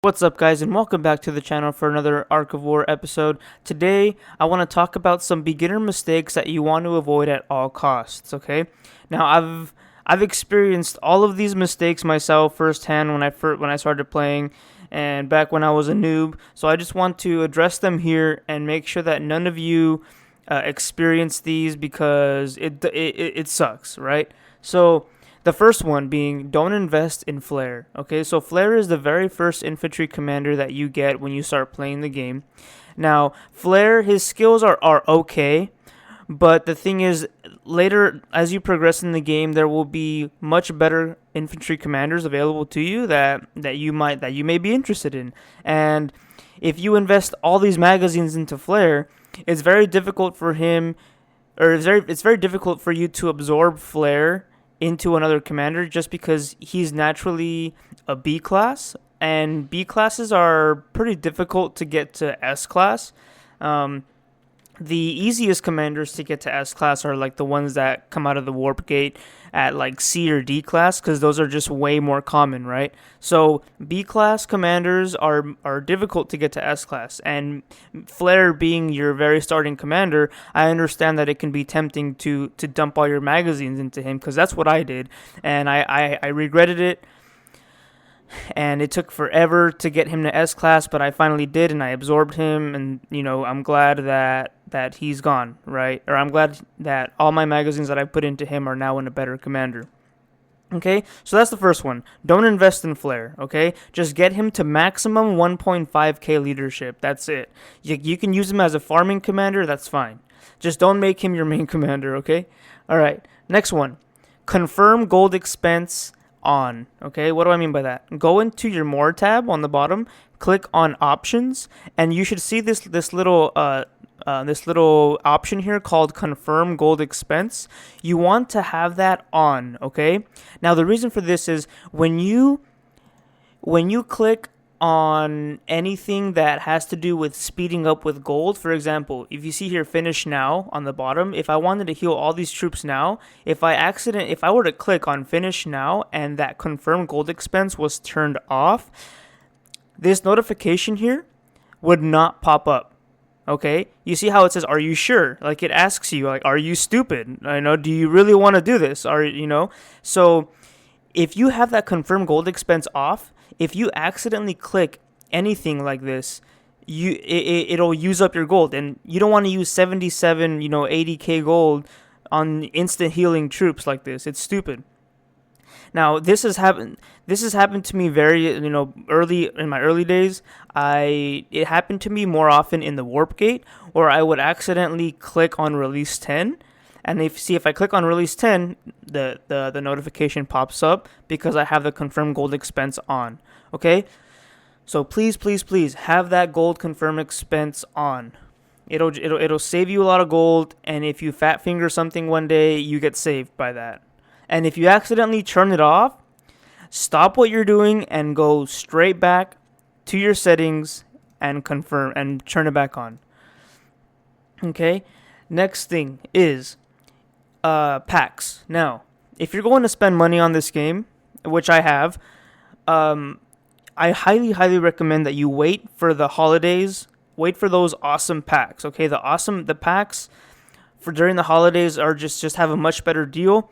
What's up, guys, and welcome back to the channel for another Ark of War episode. Today, I want to talk about some beginner mistakes that you want to avoid at all costs, okay? Now, I've experienced all of these mistakes myself firsthand when I started playing and back when I was a noob, so I just want to address them here and make sure that none of you experience these because it sucks, right? So, the first one being don't invest in Flare. Okay, so Flare is the very first infantry commander that you get when you start playing the game. Now, Flare, his skills are okay, but the thing is, later as you progress in the game, there will be much better infantry commanders available to you that you may be interested in. And if you invest all these magazines into Flare, it's very difficult for him, or it's very difficult for you to absorb Flare into another commander just because he's naturally a B class, and B classes are pretty difficult to get to S class. The easiest commanders to get to S class are like the ones that come out of the warp gate at like C or D class, because those are just way more common, right? So B class commanders are difficult to get to S class, and Flare being your very starting commander, I understand that it can be tempting to dump all your magazines into him, because that's what I did, and I regretted it. And it took forever to get him to S class, but I finally did, and I absorbed him, and I'm glad that he's gone, right? Or I'm glad that all my magazines that I put into him are now in a better commander. Okay, so that's the first one. Don't invest in Flare, okay? Just get him to maximum 1.5k leadership. That's it. You can use him as a farming commander, that's fine. Just don't make him your main commander, okay? Alright, next one. Confirm gold expense on. Okay, what do I mean by that? Go into your more tab on the bottom, click on options, and you should see this little option here called confirm gold expense. You want to have that on, okay? Now the reason for this is when you click on anything that has to do with speeding up with gold, for example, if you see here finish now on the bottom, if I wanted to heal all these troops now, if I were to click on finish now and that confirm gold expense was turned off, this notification here would not pop up. Okay, you see how it says, are you sure? Like it asks you, like, are you stupid? Do you really want to do this? So if you have that confirm gold expense off, if you accidentally click anything like this, it'll use up your gold, and you don't want to use 77, 80k gold on instant healing troops like this. It's stupid. Now, this has happened to me very, early in my early days. It happened to me more often in the warp gate, or I would accidentally click on release 10, and if I click on release 10, the notification pops up because I have the confirm gold expense on. Okay, so please have that gold confirm expense on. It'll save you a lot of gold, and if you fat finger something one day, you get saved by that. And if you accidentally turn it off, stop what you're doing and go straight back to your settings and confirm and turn it back on. Okay, next thing is packs. Now, if you're going to spend money on this game, which I have, I highly recommend that you wait for the holidays. Wait for those awesome packs. Okay, the packs for during the holidays are just have a much better deal.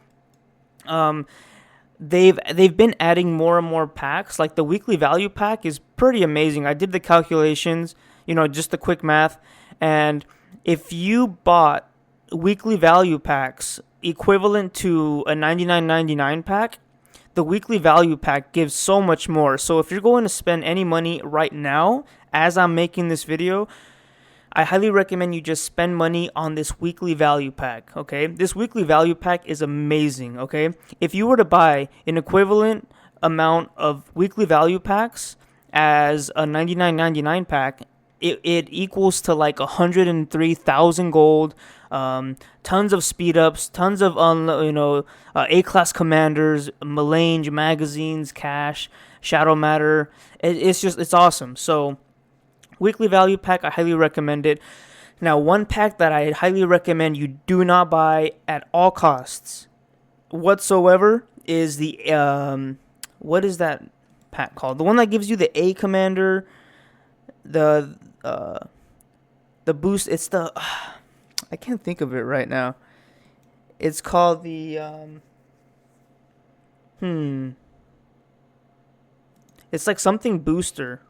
They've been adding more and more packs. Like the weekly value pack is pretty amazing. I did the calculations, just the quick math, and if you bought weekly value packs equivalent to a $99.99 pack, the weekly value pack gives so much more. So if you're going to spend any money right now, as I'm making this video, I highly recommend you just spend money on this weekly value pack, okay? This weekly value pack is amazing, okay? If you were to buy an equivalent amount of weekly value packs as a $99.99 pack, it equals to like 103,000 gold, tons of speed ups, tons of A-class commanders, melange magazines, cash, shadow matter. It's awesome. So weekly value pack, I highly recommend it. Now, one pack that I highly recommend you do not buy at all costs whatsoever is the what is that pack called? The one that gives you the A commander, the boost. It's the I can't think of it right now. It's called the It's like something booster,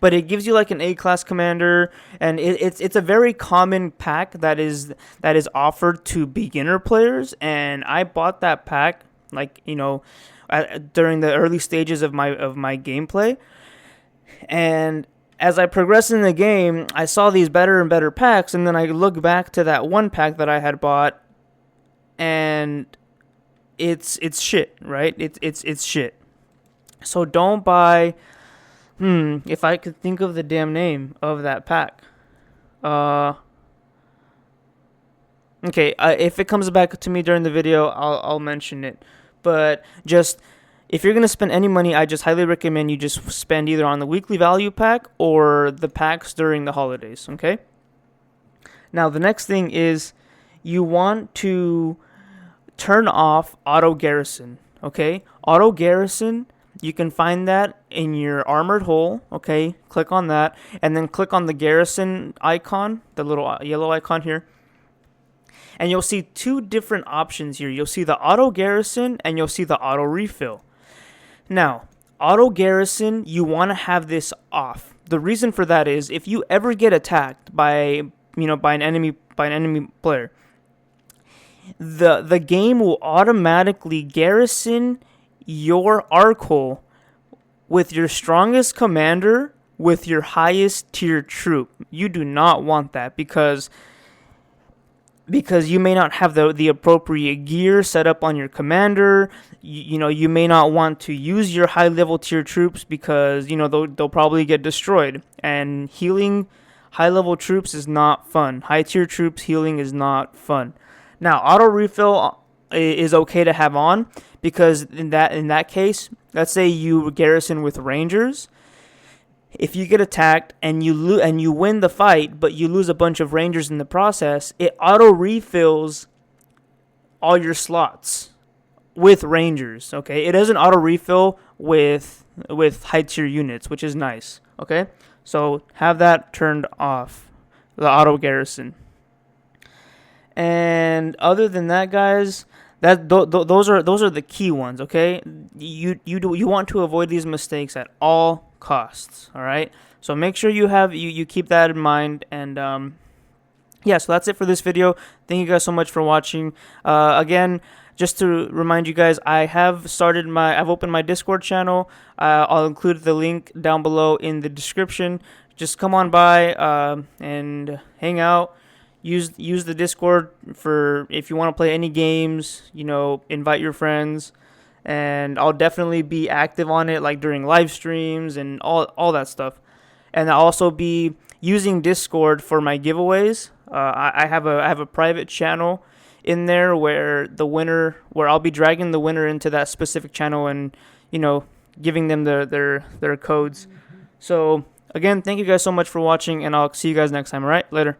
but it gives you like an A class commander, and it's a very common pack that is offered to beginner players. And I bought that pack like during the early stages of my gameplay, and as I progressed in the game, I saw these better and better packs, and then I look back to that one pack that I had bought, and it's shit, right? It's shit. So don't buy. If I could think of the damn name of that pack. Okay. If it comes back to me during the video, I'll mention it. But just if you're gonna spend any money, I just highly recommend you just spend either on the weekly value pack or the packs during the holidays. Okay. Now the next thing is you want to turn off auto garrison. Okay, auto garrison. You can find that in your armored hull, okay? Click on that, and then click on the garrison icon, the little yellow icon here. And you'll see two different options here. You'll see the auto garrison, and you'll see the auto refill. Now, auto garrison, you want to have this off. The reason for that is if you ever get attacked by an enemy player, the game will automatically garrison your arc hull with your strongest commander with your highest tier troop. You do not want that because you may not have the appropriate gear set up on your commander. You may not want to use your high level tier troops because they'll probably get destroyed, and healing high level troops is not fun. High tier troops healing is not fun. Now auto refill is okay to have on, because in that case, let's say you garrison with rangers. If you get attacked and you win the fight, but you lose a bunch of rangers in the process, it auto refills all your slots with rangers. Okay, it doesn't auto refill with high tier units, which is nice. Okay, so have that turned off, the auto garrison. And other than that, guys, those are the key ones. Okay, you want to avoid these mistakes at all costs. All right, so make sure you keep that in mind. And yeah, so that's it for this video. Thank you guys so much for watching. Again, just to remind you guys, I've opened my Discord channel. I'll include the link down below in the description. Just come on by and hang out. Use the Discord for if you want to play any games, invite your friends, and I'll definitely be active on it, like during live streams and all that stuff. And I'll also be using Discord for my giveaways. I have a private channel in there where I'll be dragging the winner into that specific channel and giving them their codes. So again, thank you guys so much for watching, and I'll see you guys next time. All right, later.